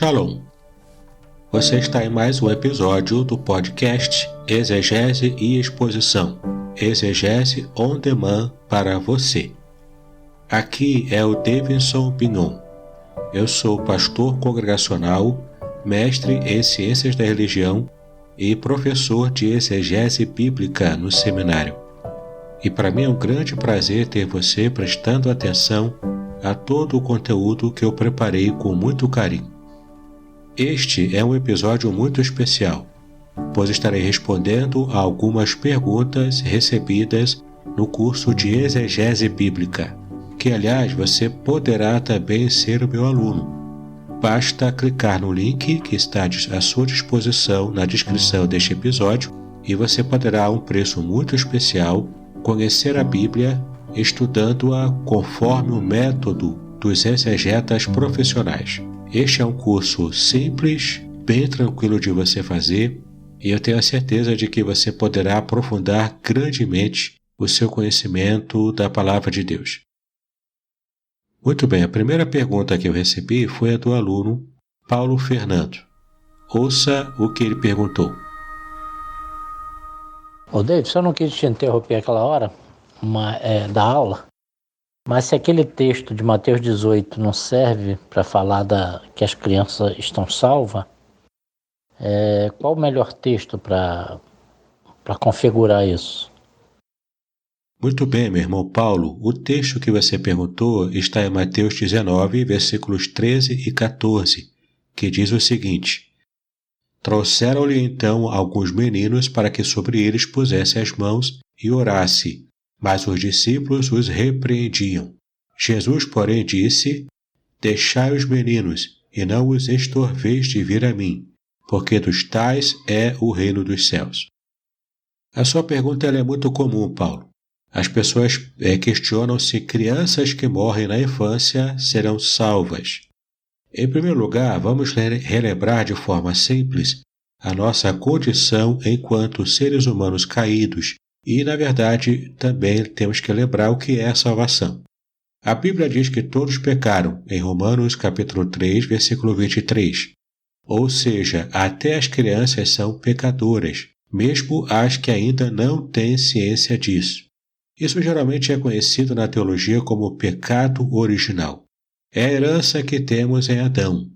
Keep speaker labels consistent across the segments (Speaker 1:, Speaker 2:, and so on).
Speaker 1: Shalom! Você está em mais um episódio do podcast Exegese e Exposição, Exegese on Demand para você. Aqui é o Davidson Pignon. Eu sou pastor congregacional, mestre em Ciências da Religião e professor de Exegese Bíblica no seminário. E para mim é um grande prazer ter você prestando atenção a todo o conteúdo que eu preparei com muito carinho. Este é um episódio muito especial, pois estarei respondendo a algumas perguntas recebidas no curso de Exegese Bíblica, que aliás você poderá também ser o meu aluno. Basta clicar no link que está à sua disposição na descrição deste episódio e você poderá, a um preço muito especial, conhecer a Bíblia estudando-a conforme o método dos exegetas profissionais. Este é um curso simples, bem tranquilo de você fazer, e eu tenho a certeza de que você poderá aprofundar grandemente o seu conhecimento da Palavra de Deus. Muito bem, a primeira pergunta que eu recebi foi a do aluno Paulo Fernando. Ouça o que ele perguntou.
Speaker 2: Ô David, eu não quis te interromper aquela hora da aula, mas se aquele texto de Mateus 18 não serve para falar que as crianças estão salvas, qual o melhor texto para configurar isso?
Speaker 1: Muito bem, meu irmão Paulo, o texto que você perguntou está em Mateus 19, versículos 13 e 14, que diz o seguinte: Trouxeram-lhe então alguns meninos para que sobre eles pusesse as mãos e orasse, mas os discípulos os repreendiam. Jesus, porém, disse: Deixai os meninos, e não os estorveis de vir a mim, porque dos tais é o reino dos céus. A sua pergunta é muito comum, Paulo. As pessoas questionam se crianças que morrem na infância serão salvas. Em primeiro lugar, vamos relembrar de forma simples a nossa condição enquanto seres humanos caídos e, na verdade, também temos que lembrar o que é a salvação. A Bíblia diz que todos pecaram, em Romanos capítulo 3, versículo 23. Ou seja, até as crianças são pecadoras, mesmo as que ainda não têm ciência disso. Isso geralmente é conhecido na teologia como pecado original. É a herança que temos em Adão.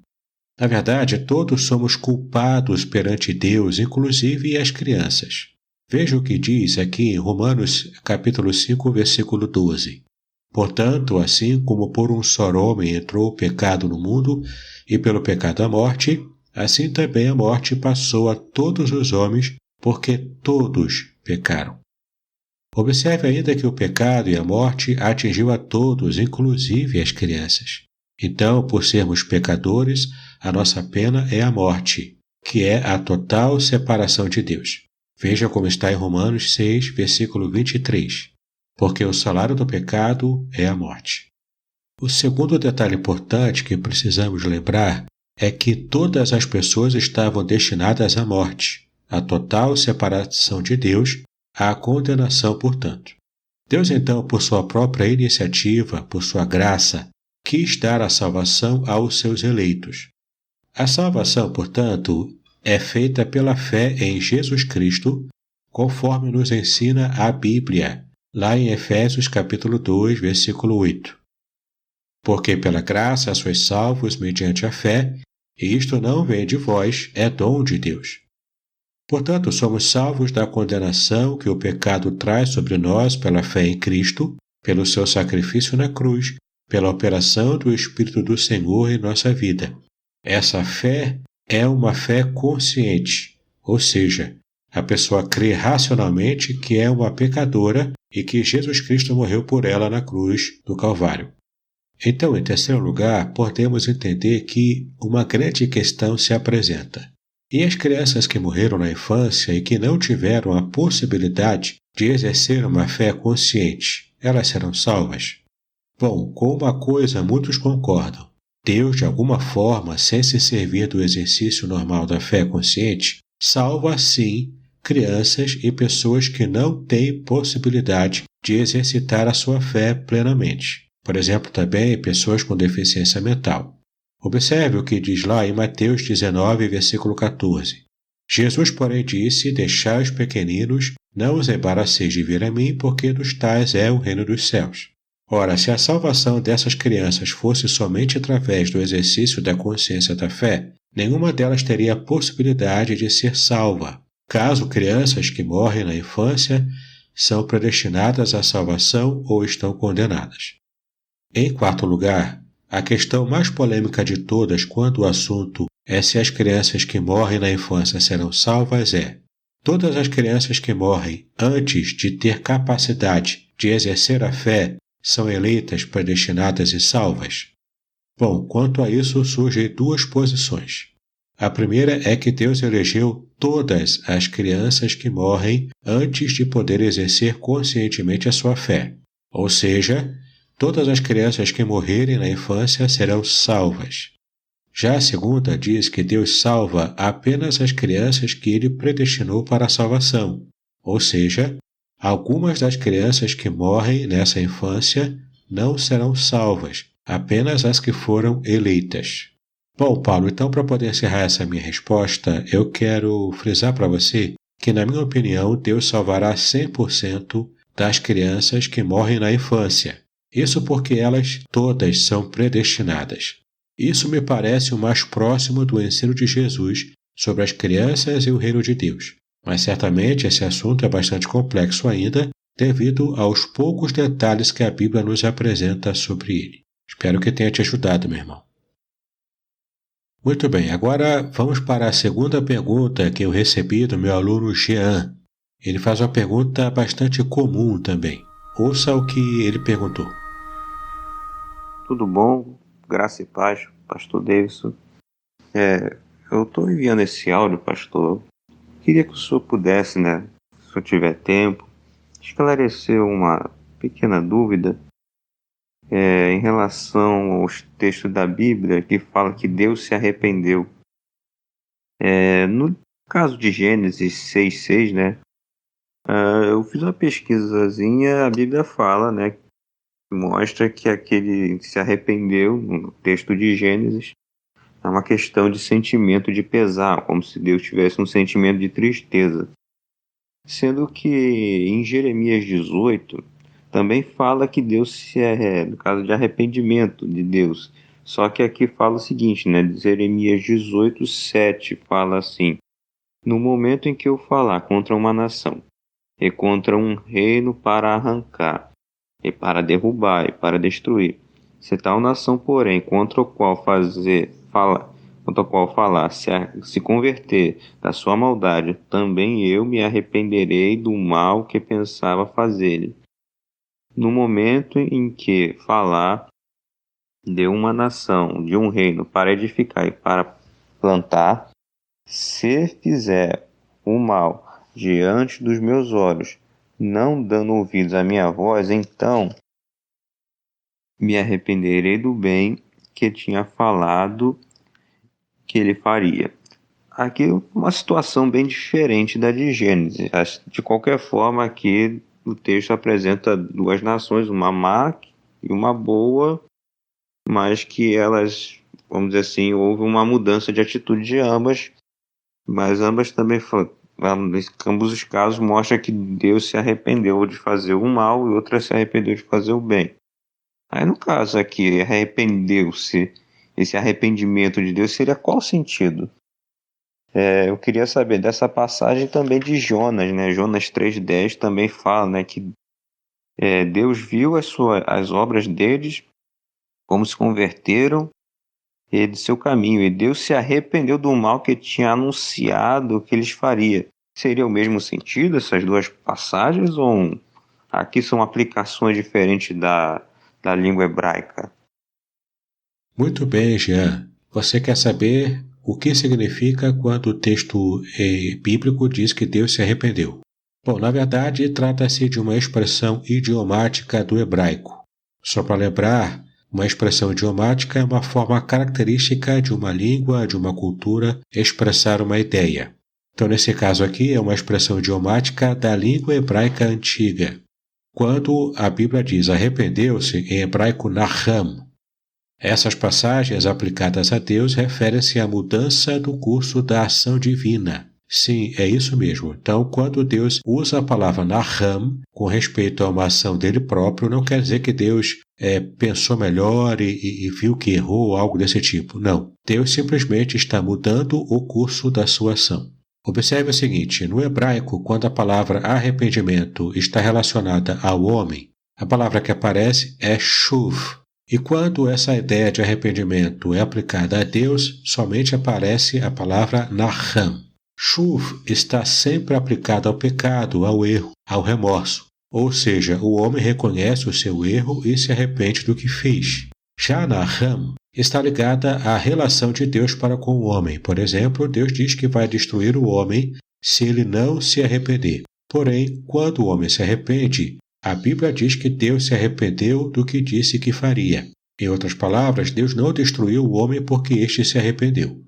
Speaker 1: Na verdade, todos somos culpados perante Deus, inclusive as crianças. Veja o que diz aqui em Romanos capítulo 5, versículo 12. Portanto, assim como por um só homem entrou o pecado no mundo, e pelo pecado a morte, assim também a morte passou a todos os homens, porque todos pecaram. Observe ainda que o pecado e a morte atingiu a todos, inclusive as crianças. Então, por sermos pecadores, a nossa pena é a morte, que é a total separação de Deus. Veja como está em Romanos 6, versículo 23. Porque o salário do pecado é a morte. O segundo detalhe importante que precisamos lembrar é que todas as pessoas estavam destinadas à morte, a total separação de Deus, à condenação, portanto. Deus, então, por sua própria iniciativa, por sua graça, quis dar a salvação aos seus eleitos. A salvação, portanto, é feita pela fé em Jesus Cristo, conforme nos ensina a Bíblia, lá em Efésios capítulo 2, versículo 8. Porque pela graça sois salvos mediante a fé, e isto não vem de vós, é dom de Deus. Portanto, somos salvos da condenação que o pecado traz sobre nós pela fé em Cristo, pelo seu sacrifício na cruz, pela operação do Espírito do Senhor em nossa vida. Essa fé é uma fé consciente, ou seja, a pessoa crê racionalmente que é uma pecadora e que Jesus Cristo morreu por ela na cruz do Calvário. Então, em terceiro lugar, podemos entender que uma grande questão se apresenta. E as crianças que morreram na infância e que não tiveram a possibilidade de exercer uma fé consciente, elas serão salvas? Bom, com uma coisa muitos concordam. Deus, de alguma forma, sem se servir do exercício normal da fé consciente, salva, sim, crianças e pessoas que não têm possibilidade de exercitar a sua fé plenamente. Por exemplo, também pessoas com deficiência mental. Observe o que diz lá em Mateus 19, versículo 14. Jesus, porém, disse: Deixai os pequeninos, não os embaraceis de vir a mim, porque dos tais é o reino dos céus. Ora, se a salvação dessas crianças fosse somente através do exercício da consciência da fé, nenhuma delas teria a possibilidade de ser salva. Caso crianças que morrem na infância são predestinadas à salvação ou estão condenadas. Em quarto lugar, a questão mais polêmica de todas quando o assunto é se as crianças que morrem na infância serão salvas é: todas as crianças que morrem antes de ter capacidade de exercer a fé são eleitas, predestinadas e salvas? Bom, quanto a isso surgem duas posições. A primeira é que Deus elegeu todas as crianças que morrem antes de poder exercer conscientemente a sua fé. Ou seja, todas as crianças que morrerem na infância serão salvas. Já a segunda diz que Deus salva apenas as crianças que Ele predestinou para a salvação. Ou seja, algumas das crianças que morrem nessa infância não serão salvas, apenas as que foram eleitas. Bom, Paulo, então para poder encerrar essa minha resposta, eu quero frisar para você que, na minha opinião, Deus salvará 100% das crianças que morrem na infância. Isso porque elas todas são predestinadas. Isso me parece o mais próximo do ensino de Jesus sobre as crianças e o reino de Deus. Mas certamente esse assunto é bastante complexo ainda, devido aos poucos detalhes que a Bíblia nos apresenta sobre ele. Espero que tenha te ajudado, meu irmão. Muito bem, agora vamos para a segunda pergunta que eu recebi do meu aluno Jean. Ele faz uma pergunta bastante comum também. Ouça o que ele perguntou.
Speaker 3: Tudo bom? Graça e paz, pastor Davidson. Eu estou enviando esse áudio, pastor. Queria que o senhor pudesse, se o senhor tiver tempo, esclarecer uma pequena dúvida em relação aos textos da Bíblia que fala que Deus se arrependeu. No caso de Gênesis 6:6, eu fiz uma pesquisazinha, a Bíblia fala, que mostra que aquele que se arrependeu, no texto de Gênesis, é uma questão de sentimento de pesar, como se Deus tivesse um sentimento de tristeza. Sendo que em Jeremias 18, também fala que Deus no caso de arrependimento de Deus. Só que aqui fala o seguinte, Jeremias 18:7 fala assim: no momento em que eu falar contra uma nação, e contra um reino para arrancar, e para derrubar, e para destruir, se tal nação, porém, contra o qual falar se converter da sua maldade, também eu me arrependerei do mal que pensava fazer-lhe. No momento em que falar de uma nação, de um reino, para edificar e para plantar, se fizer o mal diante dos meus olhos, não dando ouvidos à minha voz, então me arrependerei do bem que tinha falado que ele faria. Aqui uma situação bem diferente da de Gênesis. De qualquer forma, aqui o texto apresenta duas nações, uma má e uma boa, mas que elas, vamos dizer assim, houve uma mudança de atitude de ambas, mas ambas também, em ambos os casos, mostra que Deus se arrependeu de fazer o mal e outra se arrependeu de fazer o bem. Aí no caso aqui, arrependeu-se, esse arrependimento de Deus seria qual sentido? Eu queria saber dessa passagem também de Jonas, Jonas 3:10 também fala, que Deus viu as obras deles, como se converteram e de seu caminho, e Deus se arrependeu do mal que tinha anunciado que eles faria. Seria o mesmo sentido essas duas passagens, ou aqui são aplicações diferentes da língua hebraica?
Speaker 1: Muito bem, Jean. Você quer saber o que significa quando o texto bíblico diz que Deus se arrependeu? Bom, na verdade, trata-se de uma expressão idiomática do hebraico. Só para lembrar, uma expressão idiomática é uma forma característica de uma língua, de uma cultura, expressar uma ideia. Então, nesse caso aqui, é uma expressão idiomática da língua hebraica antiga. Quando a Bíblia diz arrependeu-se, em hebraico naham, Essas passagens aplicadas a Deus referem-se à mudança do curso da ação divina. Sim, é isso mesmo. Então, quando Deus usa a palavra naham com respeito a uma ação dele próprio, não quer dizer que Deus pensou melhor e viu que errou, algo desse tipo. Não. Deus simplesmente está mudando o curso da sua ação. Observe o seguinte, no hebraico, quando a palavra arrependimento está relacionada ao homem, a palavra que aparece é shuv. E quando essa ideia de arrependimento é aplicada a Deus, somente aparece a palavra naham. Shuv está sempre aplicado ao pecado, ao erro, ao remorso. Ou seja, o homem reconhece o seu erro e se arrepende do que fez. Já naham está ligada à relação de Deus para com o homem. Por exemplo, Deus diz que vai destruir o homem se ele não se arrepender. Porém, quando o homem se arrepende, a Bíblia diz que Deus se arrependeu do que disse que faria. Em outras palavras, Deus não destruiu o homem porque este se arrependeu.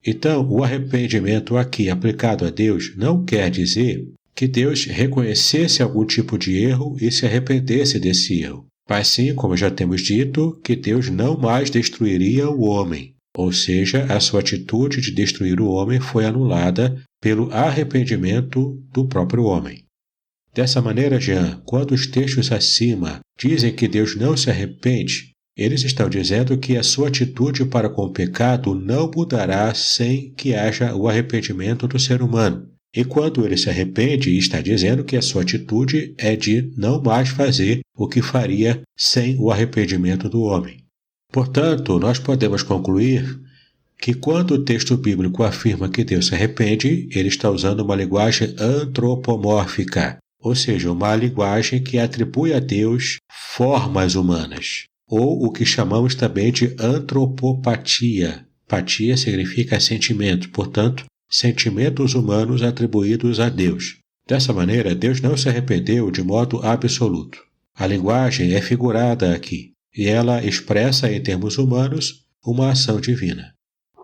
Speaker 1: Então, o arrependimento aqui aplicado a Deus não quer dizer que Deus reconhecesse algum tipo de erro e se arrependesse desse erro. Mas sim, como já temos dito, que Deus não mais destruiria o homem. Ou seja, a sua atitude de destruir o homem foi anulada pelo arrependimento do próprio homem. Dessa maneira, Jean, quando os textos acima dizem que Deus não se arrepende, eles estão dizendo que a sua atitude para com o pecado não mudará sem que haja o arrependimento do ser humano. E quando ele se arrepende, está dizendo que a sua atitude é de não mais fazer o que faria sem o arrependimento do homem. Portanto, nós podemos concluir que quando o texto bíblico afirma que Deus se arrepende, ele está usando uma linguagem antropomórfica, ou seja, uma linguagem que atribui a Deus formas humanas, ou o que chamamos também de antropopatia. Patia significa sentimento, portanto, sentimentos humanos atribuídos a Deus. Dessa maneira, Deus não se arrependeu de modo absoluto. A linguagem é figurada aqui, e ela expressa em termos humanos uma ação divina.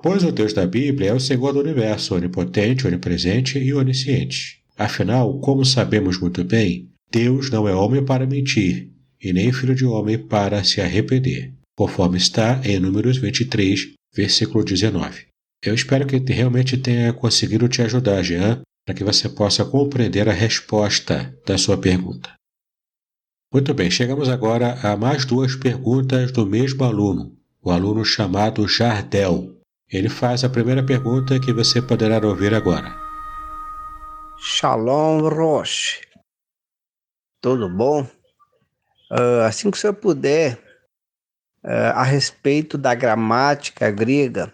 Speaker 1: Pois o Deus da Bíblia é o Senhor do universo, onipotente, onipresente e onisciente. Afinal, como sabemos muito bem, Deus não é homem para mentir, e nem filho de homem para se arrepender, conforme está em Números 23, versículo 19. Eu espero que realmente tenha conseguido te ajudar, Jean, para que você possa compreender a resposta da sua pergunta. Muito bem, chegamos agora a mais duas perguntas do mesmo aluno, o aluno chamado Jardel. Ele faz a primeira pergunta que você poderá ouvir agora.
Speaker 4: Shalom, Roche. Tudo bom? Assim que o senhor puder, a respeito da gramática grega,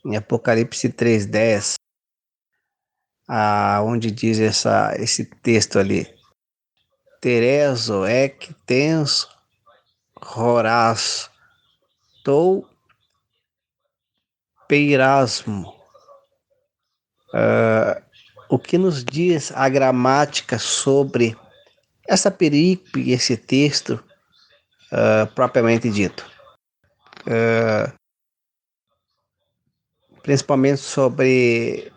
Speaker 4: em Apocalipse 3:10, onde diz esse texto ali, Terezo ek tens horas tou peirasmo. O que nos diz a gramática sobre essa perícope, esse texto propriamente dito? Principalmente sobre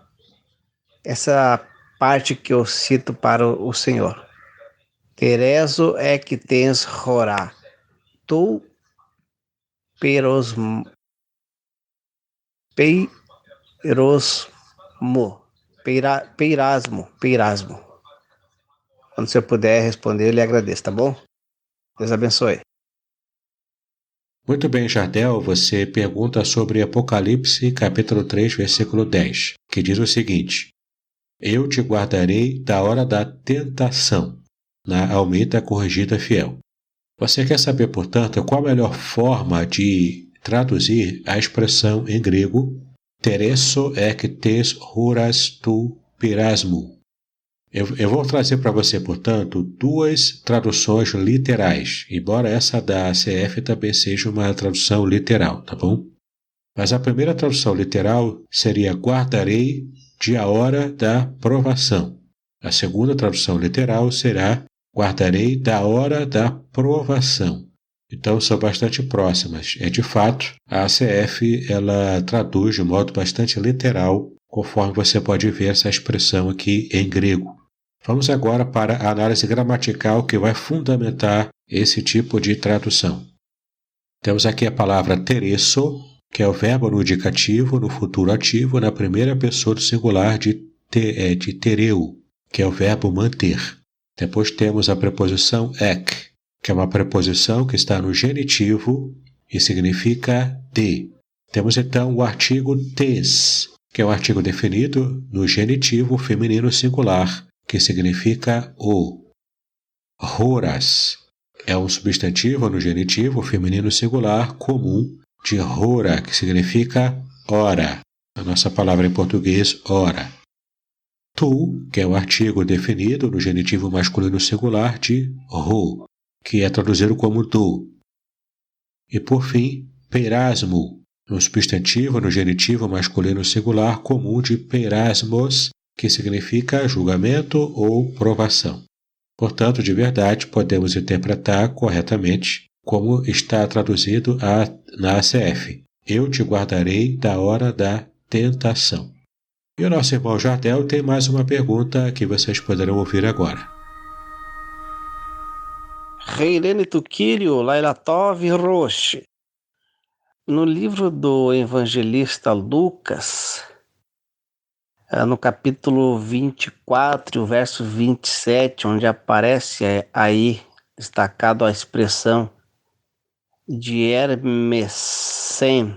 Speaker 4: essa parte que eu cito para o Senhor. Terezo é que tens horá, tu peirasmo. Quando você puder responder, eu lhe agradeço, tá bom? Deus abençoe.
Speaker 1: Muito bem, Jardel, você pergunta sobre Apocalipse, capítulo 3, versículo 10, que diz o seguinte: Eu te guardarei da hora da tentação, na Almeida Corrigida Fiel. Você quer saber, portanto, qual a melhor forma de traduzir a expressão em grego Tereso ek tes horas tu pirasmo? Eu vou trazer para você, portanto, duas traduções literais, embora essa da ACF também seja uma tradução literal, tá bom? Mas a primeira tradução literal seria guardarei de a hora da provação. A segunda tradução literal será guardarei da hora da provação. Então, são bastante próximas. De fato, a ACF ela traduz de modo bastante literal, conforme você pode ver essa expressão aqui em grego. Vamos agora para a análise gramatical que vai fundamentar esse tipo de tradução. Temos aqui a palavra teresso, que é o verbo no indicativo, no futuro ativo, na primeira pessoa do singular de tereu, que é o verbo manter. Depois temos a preposição ek, que é uma preposição que está no genitivo e significa de. Temos então o artigo tes, que é um artigo definido no genitivo feminino singular, que significa o. Horas é um substantivo no genitivo feminino singular comum de hora, que significa hora. A nossa palavra em português, hora. Tu, que é um artigo definido no genitivo masculino singular de ro, que é traduzido como tu. E por fim, perasmo, um substantivo no genitivo masculino singular comum de perasmos, que significa julgamento ou provação. Portanto, de verdade, podemos interpretar corretamente como está traduzido na ACF. Eu te guardarei da hora da tentação. E o nosso irmão Jardel tem mais uma pergunta que vocês poderão ouvir agora.
Speaker 4: Reirene Tuquírio, Lailatov Roche. No livro do evangelista Lucas, no capítulo 24, verso 27, onde aparece aí destacado a expressão diermeneusen,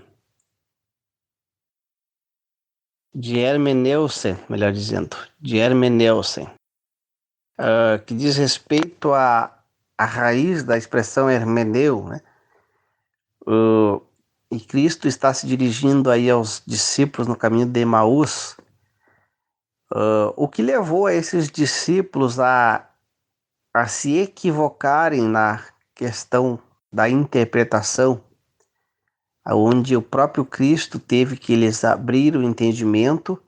Speaker 4: que diz respeito à raiz da expressão hermeneu, né? E Cristo está se dirigindo aí aos discípulos no caminho de Emaús. O que levou a esses discípulos a se equivocarem na questão da interpretação, onde o próprio Cristo teve que lhes abrir o entendimento,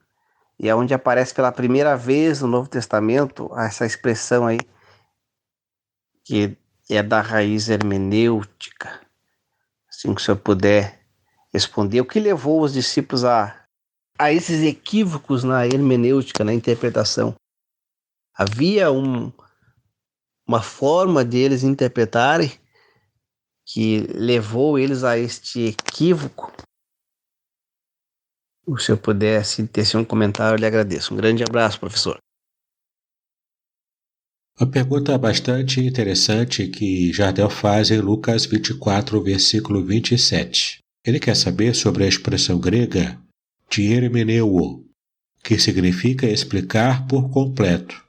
Speaker 4: e é onde aparece pela primeira vez no Novo Testamento essa expressão aí, que é da raiz hermenêutica. Assim que o senhor puder responder, o que levou os discípulos a esses equívocos na hermenêutica, na interpretação? Havia uma forma de eles interpretarem que levou eles a este equívoco? Se o senhor pudesse tecer um comentário, eu lhe agradeço. Um grande abraço, professor.
Speaker 1: Uma pergunta bastante interessante que Jardel faz em Lucas 24, versículo 27. Ele quer saber sobre a expressão grega diermeneuo, que significa explicar por completo,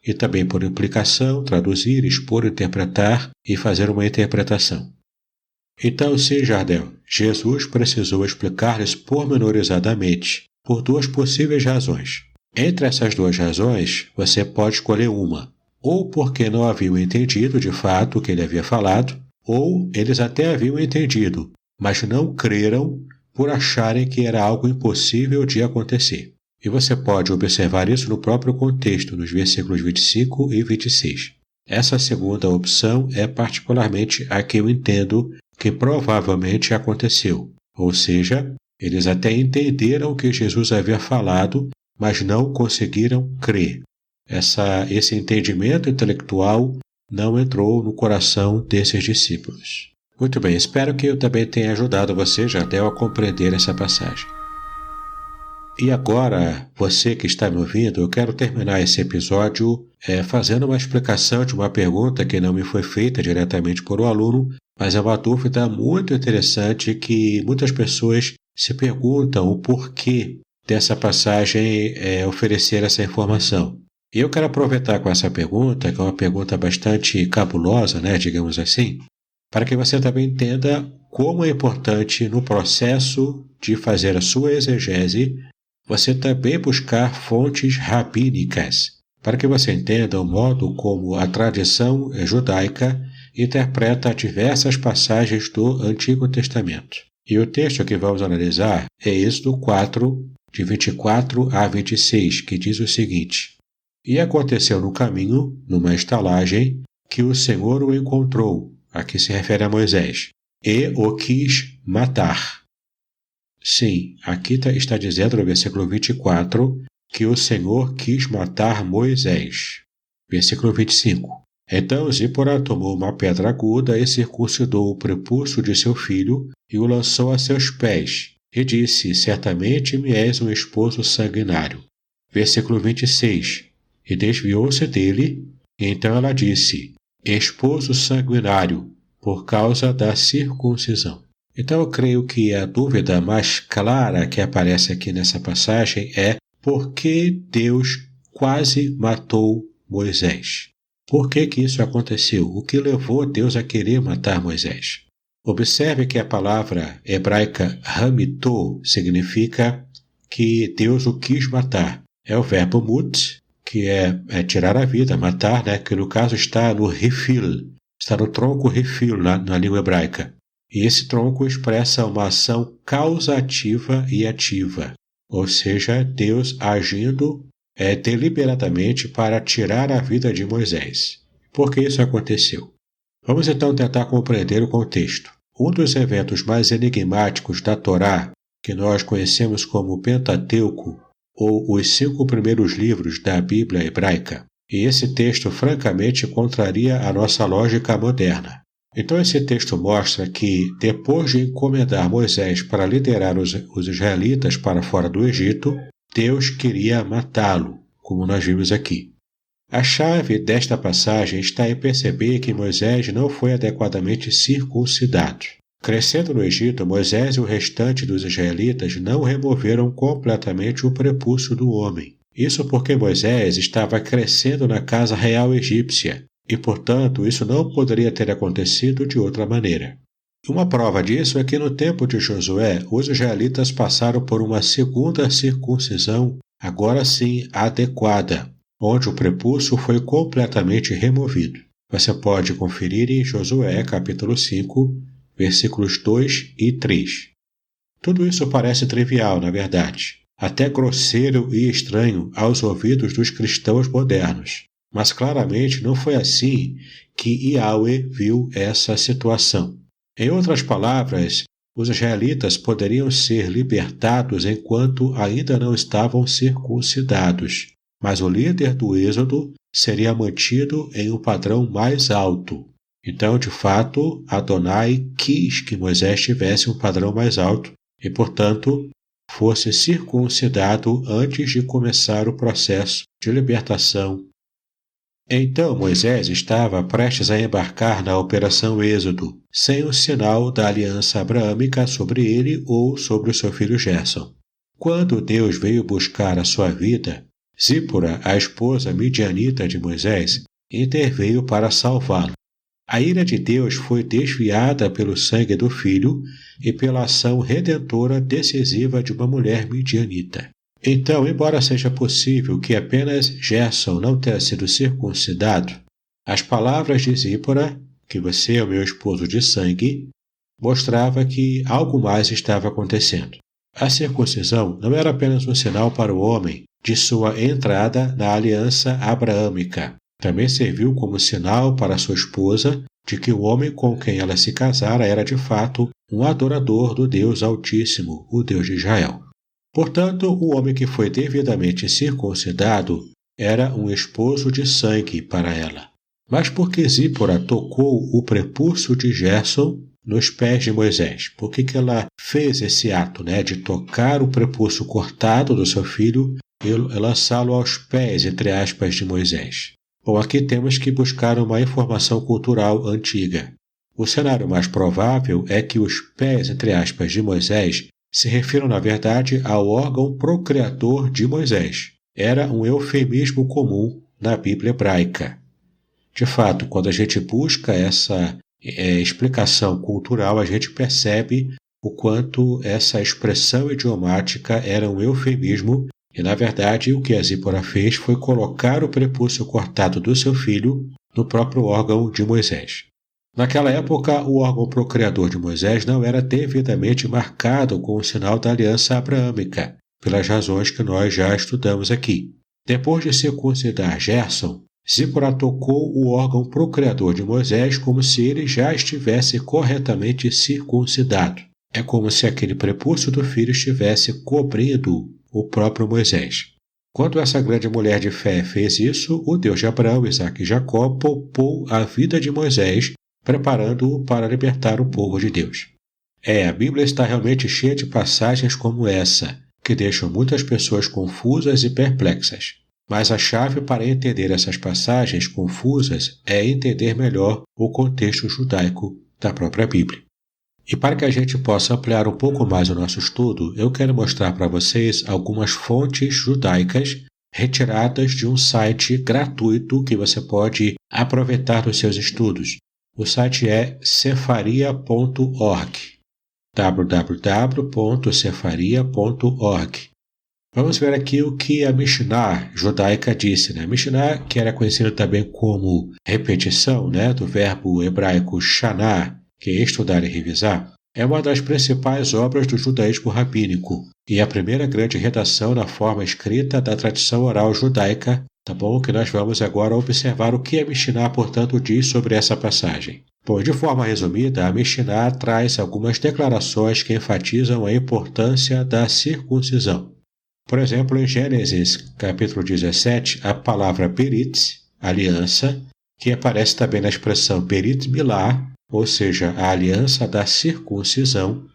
Speaker 1: e também por implicação, traduzir, expor, interpretar e fazer uma interpretação. Então, sim, Jardel, Jesus precisou explicar-lhes pormenorizadamente, por duas possíveis razões. Entre essas duas razões, você pode escolher uma, ou porque não haviam entendido de fato o que ele havia falado, ou eles até haviam entendido, mas não creram por acharem que era algo impossível de acontecer. E você pode observar isso no próprio contexto, nos versículos 25 e 26. Essa segunda opção é particularmente a que eu entendo que provavelmente aconteceu. Ou seja, eles até entenderam o que Jesus havia falado, mas não conseguiram crer. Esse entendimento intelectual não entrou no coração desses discípulos. Muito bem, espero que eu também tenha ajudado você, Jardel, a compreender essa passagem. E agora, você que está me ouvindo, eu quero terminar esse episódio fazendo uma explicação de uma pergunta que não me foi feita diretamente por um aluno, mas é uma dúvida muito interessante que muitas pessoas se perguntam o porquê dessa passagem oferecer essa informação. E eu quero aproveitar com essa pergunta, que é uma pergunta bastante cabulosa, digamos assim, para que você também entenda como é importante no processo de fazer a sua exegese você também buscar fontes rabínicas, para que você entenda o modo como a tradição judaica interpreta diversas passagens do Antigo Testamento. E o texto que vamos analisar é Êxodo 4, de 24 a 26, que diz o seguinte: E aconteceu no caminho, numa estalagem, que o Senhor o encontrou, aqui se refere a Moisés, e o quis matar. Sim, aqui está dizendo no versículo 24 que o Senhor quis matar Moisés. Versículo 25. Então Zípora tomou uma pedra aguda e circuncidou o prepúcio de seu filho e o lançou a seus pés, e disse: certamente me és um esposo sanguinário. Versículo 26. E desviou-se dele, e então ela disse: esposo sanguinário, por causa da circuncisão. Então eu creio que a dúvida mais clara que aparece aqui nessa passagem é por que Deus quase matou Moisés? Por que isso aconteceu? O que levou Deus a querer matar Moisés? Observe que a palavra hebraica hamitou significa que Deus o quis matar. É o verbo mut, que é tirar a vida, matar, né? Que no caso está no refil, está no tronco refil na língua hebraica. E esse tronco expressa uma ação causativa e ativa, ou seja, Deus agindo deliberadamente para tirar a vida de Moisés. Por que isso aconteceu? Vamos então tentar compreender o contexto. Um dos eventos mais enigmáticos da Torá, que nós conhecemos como o Pentateuco, ou os 5 primeiros livros da Bíblia hebraica. E esse texto, francamente, contraria a nossa lógica moderna. Então esse texto mostra que, depois de encomendar Moisés para liderar os israelitas para fora do Egito, Deus queria matá-lo, como nós vimos aqui. A chave desta passagem está em perceber que Moisés não foi adequadamente circuncidado. Crescendo no Egito, Moisés e o restante dos israelitas não removeram completamente o prepúcio do homem. Isso porque Moisés estava crescendo na casa real egípcia, e, portanto, isso não poderia ter acontecido de outra maneira. Uma prova disso é que no tempo de Josué, os israelitas passaram por uma segunda circuncisão, agora sim adequada, onde o prepúcio foi completamente removido. Você pode conferir em Josué, capítulo 5, versículos 2 e 3. Tudo isso parece trivial, na verdade, até grosseiro e estranho aos ouvidos dos cristãos modernos. Mas claramente não foi assim que Yahweh viu essa situação. Em outras palavras, os israelitas poderiam ser libertados enquanto ainda não estavam circuncidados, mas o líder do êxodo seria mantido em um padrão mais alto. Então, de fato, Adonai quis que Moisés tivesse um padrão mais alto e, portanto, fosse circuncidado antes de começar o processo de libertação. Então Moisés estava prestes a embarcar na Operação Êxodo, sem o sinal da aliança abraâmica sobre ele ou sobre o seu filho Gerson. Quando Deus veio buscar a sua vida, Zípora, a esposa midianita de Moisés, interveio para salvá-lo. A ira de Deus foi desviada pelo sangue do filho e pela ação redentora decisiva de uma mulher midianita. Então, embora seja possível que apenas Gerson não tenha sido circuncidado, as palavras de Zípora, que você é o meu esposo de sangue, mostrava que algo mais estava acontecendo. A circuncisão não era apenas um sinal para o homem de sua entrada na aliança abraâmica. Também serviu como sinal para sua esposa de que o homem com quem ela se casara era de fato um adorador do Deus Altíssimo, o Deus de Israel. Portanto, o homem que foi devidamente circuncidado era um esposo de sangue para ela. Mas por que Zípora tocou o prepúcio de Gerson nos pés de Moisés? Por que ela fez esse ato, de tocar o prepúcio cortado do seu filho e lançá-lo aos pés, entre aspas, de Moisés? Bom, aqui temos que buscar uma informação cultural antiga. O cenário mais provável é que os pés, entre aspas, de Moisés se refiram, na verdade, ao órgão procriador de Moisés. Era um eufemismo comum na Bíblia hebraica. De fato, quando a gente busca essa explicação cultural, a gente percebe o quanto essa expressão idiomática era um eufemismo e, na verdade, o que a Zípora fez foi colocar o prepúcio cortado do seu filho no próprio órgão de Moisés. Naquela época, o órgão procriador de Moisés não era devidamente marcado com o sinal da aliança abraâmica, pelas razões que nós já estudamos aqui. Depois de circuncidar Gerson, Zípora tocou o órgão procriador de Moisés como se ele já estivesse corretamente circuncidado. É como se aquele prepúcio do filho estivesse cobrindo o próprio Moisés. Quando essa grande mulher de fé fez isso, o Deus de Abraão, Isaque e Jacó poupou a vida de Moisés, preparando-o para libertar o povo de Deus. A Bíblia está realmente cheia de passagens como essa, que deixam muitas pessoas confusas e perplexas. Mas a chave para entender essas passagens confusas é entender melhor o contexto judaico da própria Bíblia. E para que a gente possa ampliar um pouco mais o nosso estudo, eu quero mostrar para vocês algumas fontes judaicas retiradas de um site gratuito que você pode aproveitar nos seus estudos. O site é cefaria.org, www.cefaria.org. Vamos ver aqui o que a Mishnah judaica disse. A Mishnah, que era conhecida também como repetição, do verbo hebraico shaná, que é estudar e revisar, é uma das principais obras do judaísmo rabínico e a primeira grande redação na forma escrita da tradição oral judaica, que nós vamos agora observar o que a Mishnah, portanto, diz sobre essa passagem. Bom, de forma resumida, a Mishnah traz algumas declarações que enfatizam a importância da circuncisão. Por exemplo, em Gênesis, capítulo 17, a palavra berit, aliança, que aparece também na expressão berit milá, ou seja, a aliança da circuncisão,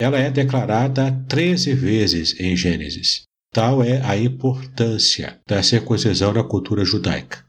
Speaker 1: ela é declarada 13 vezes em Gênesis. Tal é a importância da circuncisão na cultura judaica.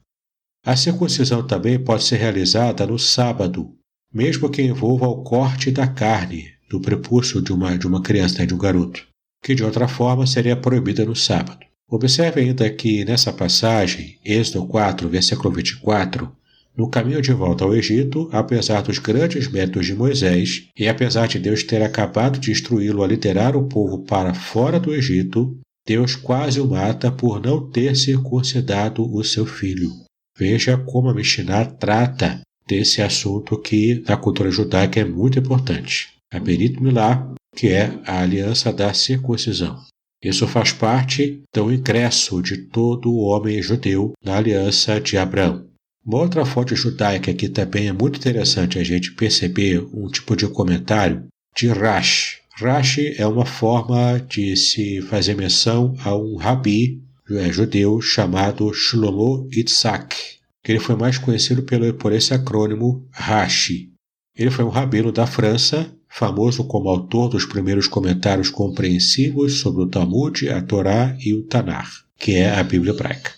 Speaker 1: A circuncisão também pode ser realizada no sábado, mesmo que envolva o corte da carne do prepúcio de uma criança, de um garoto, que de outra forma seria proibida no sábado. Observe ainda que nessa passagem, Êxodo 4, versículo 24, no caminho de volta ao Egito, apesar dos grandes méritos de Moisés, e apesar de Deus ter acabado de instruí-lo a liderar o povo para fora do Egito, Deus quase o mata por não ter circuncidado o seu filho. Veja como a Mishnah trata desse assunto que na cultura judaica é muito importante. A Berit Milá, que é a aliança da circuncisão. Isso faz parte do ingresso de todo o homem judeu na aliança de Abraão. Uma outra fonte judaica que também é muito interessante a gente perceber um tipo de comentário de Rashi. Rashi é uma forma de se fazer menção a um rabi judeu chamado Shlomo Yitzhak, que ele foi mais conhecido por esse acrônimo Rashi. Ele foi um rabino da França, famoso como autor dos primeiros comentários compreensivos sobre o Talmud, a Torá e o Tanar, que é a Bíblia hebraica.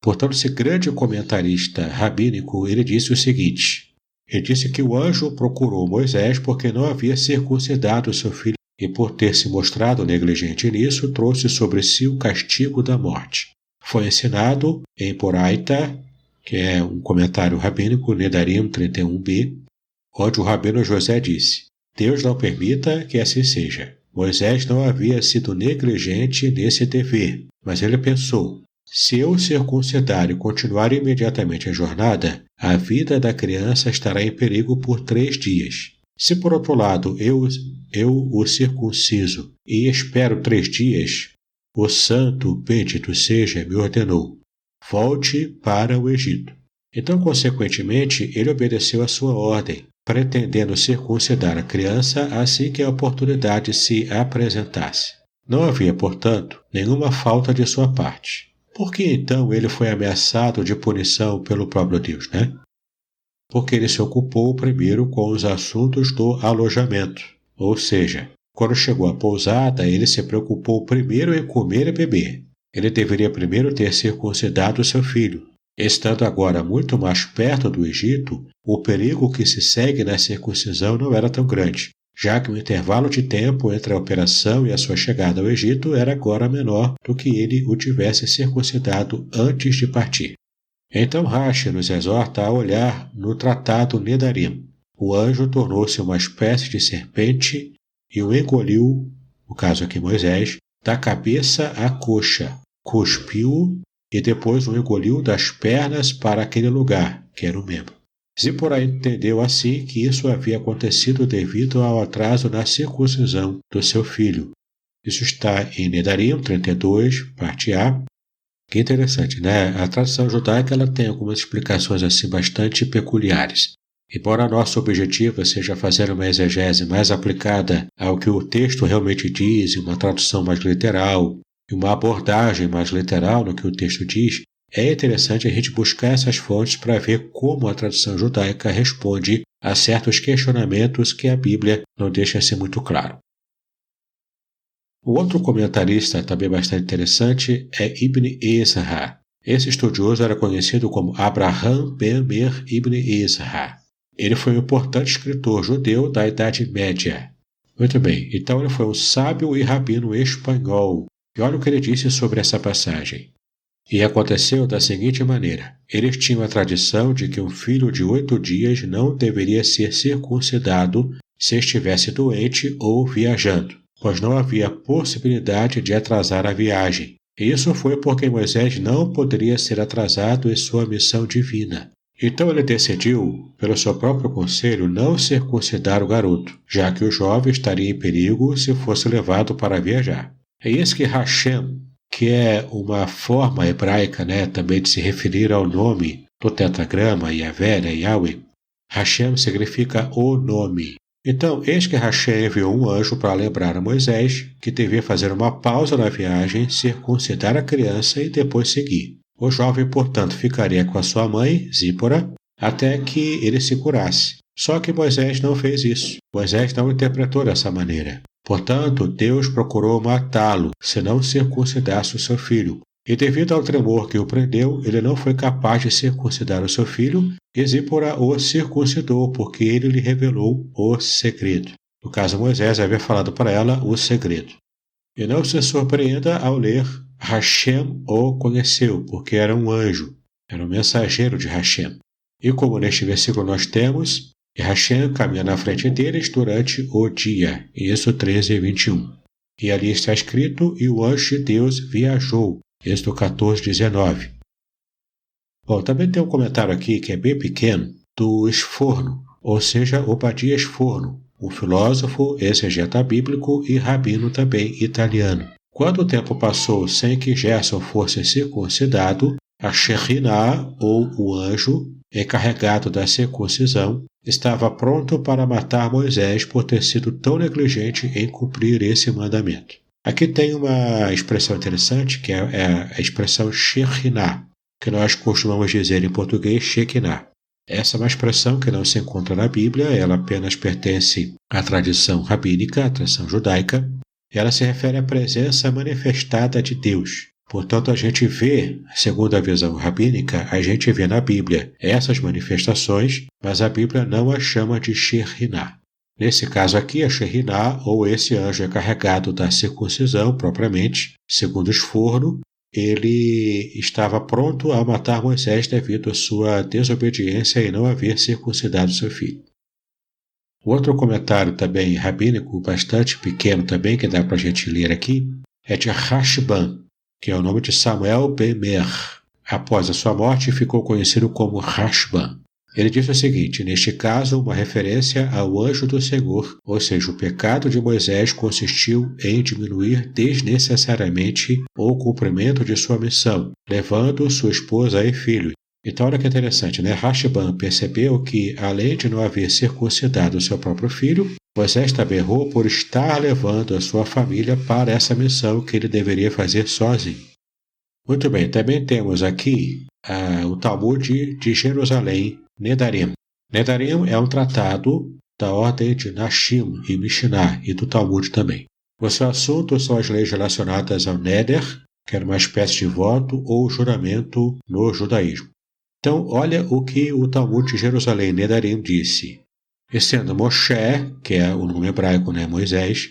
Speaker 1: Portanto, esse grande comentarista rabínico, ele disse o seguinte: ele disse que o anjo procurou Moisés porque não havia circuncidado seu filho e por ter se mostrado negligente nisso, trouxe sobre si o castigo da morte. Foi ensinado em Poraita, que é um comentário rabínico, Nedarim 31b, onde o rabino José disse: Deus não permita que assim seja. Moisés não havia sido negligente nesse dever, mas ele pensou: se eu circuncidar e continuar imediatamente a jornada, a vida da criança estará em perigo por 3 dias. Se por outro lado eu o circunciso e espero 3 dias, o santo, bendito seja, me ordenou: volte para o Egito. Então, consequentemente, ele obedeceu à sua ordem, pretendendo circuncidar a criança assim que a oportunidade se apresentasse. Não havia, portanto, nenhuma falta de sua parte. Por que então ele foi ameaçado de punição pelo próprio Deus, Porque ele se ocupou primeiro com os assuntos do alojamento. Ou seja, quando chegou à pousada, ele se preocupou primeiro em comer e beber. Ele deveria primeiro ter circuncidado seu filho. Estando agora muito mais perto do Egito, o perigo que se segue na circuncisão não era tão grande, já que o intervalo de tempo entre a operação e a sua chegada ao Egito era agora menor do que ele o tivesse circuncidado antes de partir. Então Rashi nos exorta a olhar no tratado Nedarim. O anjo tornou-se uma espécie de serpente e o engoliu, no caso aqui Moisés, da cabeça à coxa, cuspiu e depois o engoliu das pernas para aquele lugar, que era o membro. Zipporá entendeu assim que isso havia acontecido devido ao atraso na circuncisão do seu filho. Isso está em Nedarim 32, parte A. Que interessante, A tradição judaica ela tem algumas explicações assim bastante peculiares. Embora nosso objetivo seja fazer uma exegese mais aplicada ao que o texto realmente diz, uma tradução mais literal, e uma abordagem mais literal no que o texto diz, é interessante a gente buscar essas fontes para ver como a tradição judaica responde a certos questionamentos que a Bíblia não deixa ser muito claro. O outro comentarista também bastante interessante é Ibn Ezra. Esse estudioso era conhecido como Abraham ben Meir Ibn Ezra. Ele foi um importante escritor judeu da Idade Média. Muito bem, então ele foi um sábio e rabino espanhol. E olha o que ele disse sobre essa passagem. E aconteceu da seguinte maneira: eles tinham a tradição de que um filho de 8 dias não deveria ser circuncidado se estivesse doente ou viajando, pois não havia possibilidade de atrasar a viagem. Isso foi porque Moisés não poderia ser atrasado em sua missão divina. Então ele decidiu, pelo seu próprio conselho, não circuncidar o garoto, já que o jovem estaria em perigo se fosse levado para viajar. É isso que Hashem, que é uma forma hebraica, também de se referir ao nome do tetragrama, Yahvé, Yahweh. Hashem significa o nome. Então, eis que Hashem enviou um anjo para lembrar a Moisés que devia fazer uma pausa na viagem, circuncidar a criança e depois seguir. O jovem, portanto, ficaria com a sua mãe, Zípora, até que ele se curasse. Só que Moisés não fez isso. Moisés não interpretou dessa maneira. Portanto, Deus procurou matá-lo, se não circuncidasse o seu filho. E devido ao tremor que o prendeu, ele não foi capaz de circuncidar o seu filho, e Zípora o circuncidou, porque ele lhe revelou o segredo. No caso, Moisés havia falado para ela o segredo. E não se surpreenda ao ler: Hashem o conheceu, porque era um anjo, era um mensageiro de Hashem. E como neste versículo nós temos, e Hashem caminha na frente deles durante o dia, Êxodo 13, 21. E ali está escrito: e o anjo de Deus viajou, Êxodo 14, 19. Bom, também tem um comentário aqui que é bem pequeno, do Esforno, ou seja, Obadia Esforno, um filósofo, exegeta bíblico e rabino também italiano. Quando o tempo passou sem que Gerson fosse circuncidado, a Shekhinah, ou o anjo, encarregado da circuncisão, estava pronto para matar Moisés por ter sido tão negligente em cumprir esse mandamento. Aqui tem uma expressão interessante, que é a expressão Shekhinah, que nós costumamos dizer em português Shekinah. Essa é uma expressão que não se encontra na Bíblia, ela apenas pertence à tradição rabínica, à tradição judaica. Ela se refere à presença manifestada de Deus. Portanto, a gente vê, segundo a visão rabínica, a gente vê na Bíblia essas manifestações, mas a Bíblia não a chama de Shekhinah. Nesse caso aqui, a Shekhinah, ou esse anjo encarregado da circuncisão propriamente, segundo Esforno, ele estava pronto a matar Moisés devido à sua desobediência e não haver circuncidado seu filho. Outro comentário também rabínico, bastante pequeno também, que dá para a gente ler aqui, é de Rashban, que é o nome de Samuel ben Meir. Após a sua morte, ficou conhecido como Rashban. Ele diz o seguinte: neste caso, uma referência ao anjo do Senhor, ou seja, o pecado de Moisés consistiu em diminuir desnecessariamente o cumprimento de sua missão, levando sua esposa e filho. Então, olha que interessante, Rashban percebeu que, além de não haver circuncidado seu próprio filho, Moisés também errou por estar levando a sua família para essa missão que ele deveria fazer sozinho. Muito bem, também temos aqui o Talmud de Jerusalém, Nedarim. Nedarim é um tratado da ordem de Nashim e Mishnah e do Talmud também. O seu assunto são as leis relacionadas ao Neder, que era uma espécie de voto ou juramento no judaísmo. Então, olha o que o Talmud de Jerusalém, Nedarim, disse. E sendo Moshe, que é o nome hebraico, Moisés,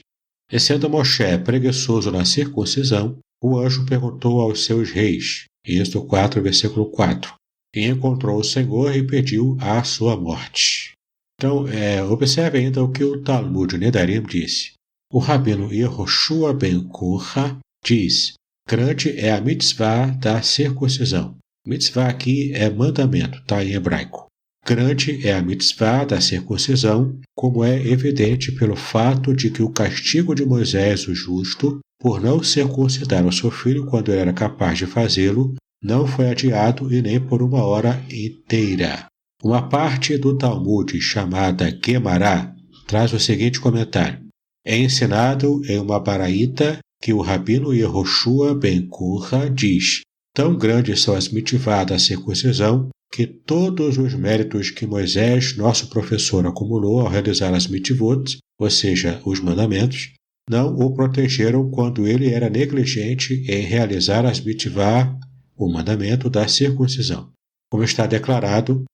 Speaker 1: e sendo Moshe preguiçoso na circuncisão, o anjo perguntou aos seus reis, Êxodo 4, versículo 4, e encontrou o Senhor e pediu a sua morte. Então, observe ainda o que o Talmud Nedarim disse. O rabino Yehoshua ben Korra diz: grande é a mitzvah da circuncisão. Mitzvah aqui é mandamento, está em hebraico. Grande é a mitzvah da circuncisão, como é evidente pelo fato de que o castigo de Moisés, o justo, por não circuncidar o seu filho quando ele era capaz de fazê-lo, não foi adiado e nem por uma hora inteira. Uma parte do Talmud, chamada Guemará, traz o seguinte comentário. É ensinado em uma baraíta que o Rabino Yehoshua ben Kurra diz: tão grandes são as mitivá da circuncisão que todos os méritos que Moisés, nosso professor, acumulou ao realizar as mitivot, ou seja, os mandamentos, não o protegeram quando ele era negligente em realizar as mitivá, o mandamento da circuncisão. Como está declarado,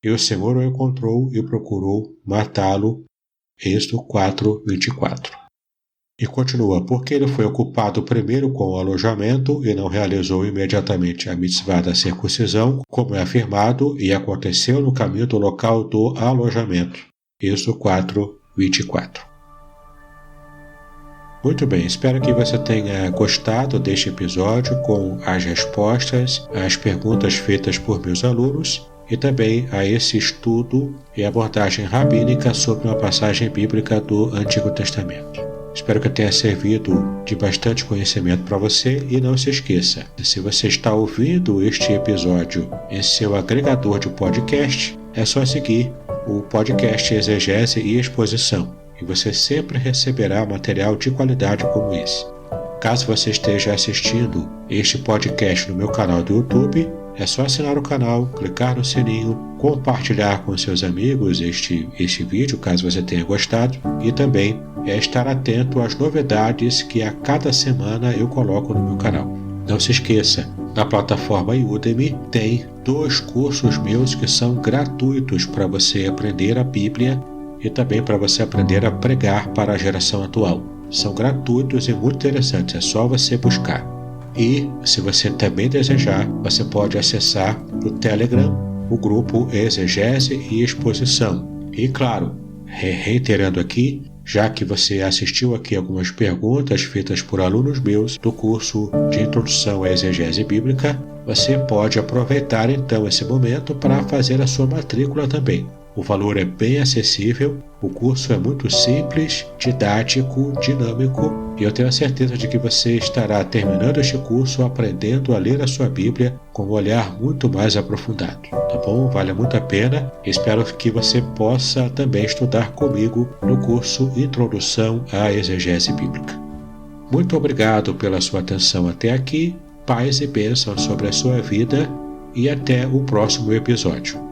Speaker 1: e o Senhor o encontrou e procurou matá-lo. Êxodo 4:24. E continua, porque ele foi ocupado primeiro com o alojamento e não realizou imediatamente a mitzvah da circuncisão, como é afirmado, e aconteceu no caminho do local do alojamento. Êxodo 4:24. Muito bem, espero que você tenha gostado deste episódio com as respostas às perguntas feitas por meus alunos e também a esse estudo e abordagem rabínica sobre uma passagem bíblica do Antigo Testamento. Espero que tenha servido de bastante conhecimento para você e não se esqueça, se você está ouvindo este episódio em seu agregador de podcast, é só seguir o podcast Exegese e Exposição e você sempre receberá material de qualidade como esse. Caso você esteja assistindo este podcast no meu canal do YouTube, é só assinar o canal, clicar no sininho, compartilhar com seus amigos este vídeo, caso você tenha gostado, e também estar atento às novidades que a cada semana eu coloco no meu canal. Não se esqueça, na plataforma Udemy tem 2 cursos meus que são gratuitos para você aprender a Bíblia e também para você aprender a pregar para a geração atual. São gratuitos e muito interessantes, é só você buscar. E, se você também desejar, você pode acessar o Telegram, o grupo Exegese e Exposição. E, claro, reiterando aqui, já que você assistiu aqui algumas perguntas feitas por alunos meus do curso de Introdução à Exegese Bíblica, você pode aproveitar então esse momento para fazer a sua matrícula também. O valor é bem acessível, o curso é muito simples, didático, dinâmico e eu tenho a certeza de que você estará terminando este curso aprendendo a ler a sua Bíblia com um olhar muito mais aprofundado. Tá bom? Vale muito a pena. Espero que você possa também estudar comigo no curso Introdução à Exegese Bíblica. Muito obrigado pela sua atenção até aqui, paz e bênção sobre a sua vida e até o próximo episódio.